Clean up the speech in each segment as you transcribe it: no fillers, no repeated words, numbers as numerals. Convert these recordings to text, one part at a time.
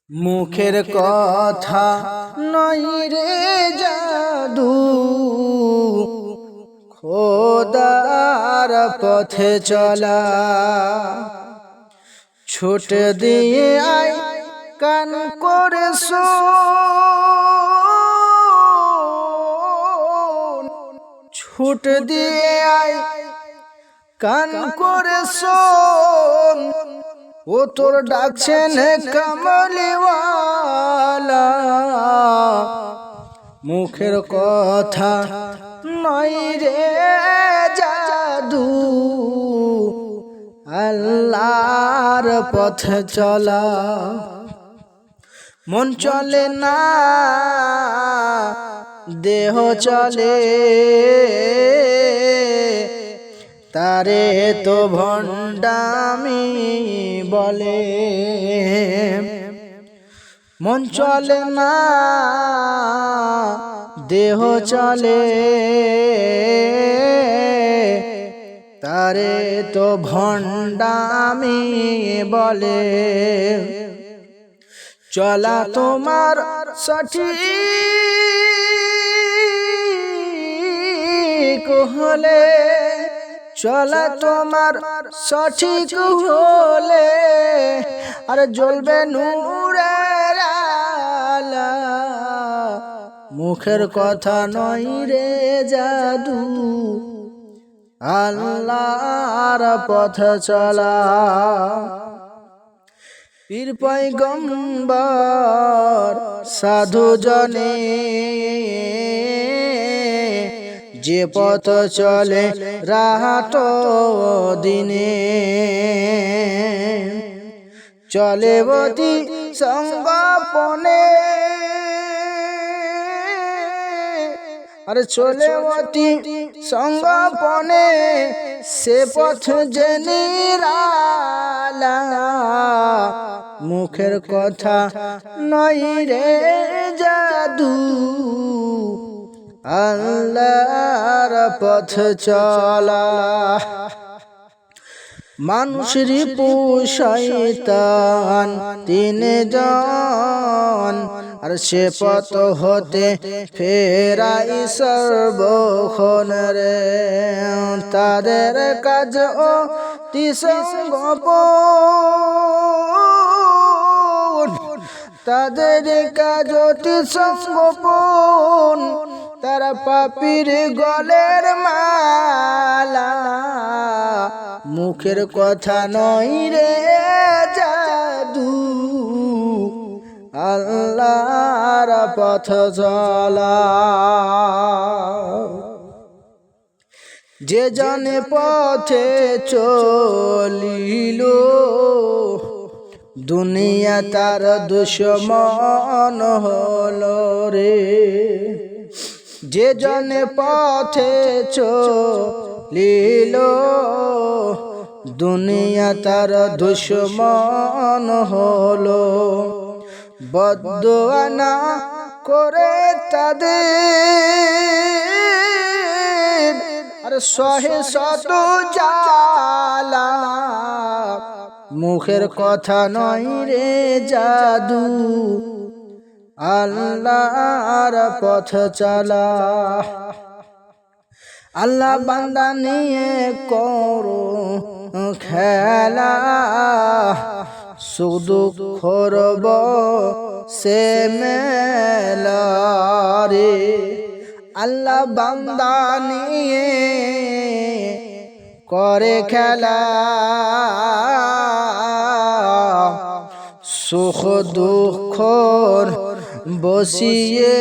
মুখের কথা নয় রে জাদু, খোদার পথে চলা। ছুট দিয়ে আয় কান করে শোন, ছুট দিয়ে আয় কান করে শোন। ও তোর ডাকছেন কামলিওয়ালা। মুখের কথা নয় রে জাদু, আল্লাহর পথে চলা। মন চলে না দেহ চলে, তারে তো ভণ্ডামি বলে। মন চলে না দেহ চলে, তারে তো ভণ্ডামি বলে। চলা তোমার সঠিক হলে, চলা তোমার সঠিক হলে, আর জ্বলবে নূরের আলা। মুখের কথা নয় রে জাদু, আল্লাহর পথ চলা। পীর পয়গম্বর সাধু জনে যে পথ চলে রাত দিনে, চলে অতি সংগোপনে, আর চলে অতি সংগোপনে। সে পথ যে নিরালা। মুখের কথা নয় রে জাদু, আল্লাহর পথ চলা। মানুষের শয়তান তিনজন, আর সে পথ হতে ফেরাই সর্বক্ষণ রে। তাদের কাজ অতি সংগোপন, তাদের কাজ অতি সংগোপন। তারা পাপীর গলের মালা। মুখের কথা নয় রে জাদু, আল্লাহর পথ চলা। যে জনে পথে চলিল, দুনিয়া তার দুশ্মন হলো রে। যে জনে পথে চলিল, দুনিয়া তার দুশ্মন হলো। বদদুয়া না করে তাদের, আর সহে শত জ্বালা। মুখের কথা নয় রে জাদু, আল্লাহর পথ চলা। আল্লাহ বান্দা নিয়ে করো খেলা, সুখ দুঃখ রব সে মেলা রে। আল্লাহ বান্দা নিয়ে করে খেলা, সুখ দুঃখ বসিয়ে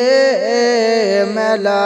মেলা।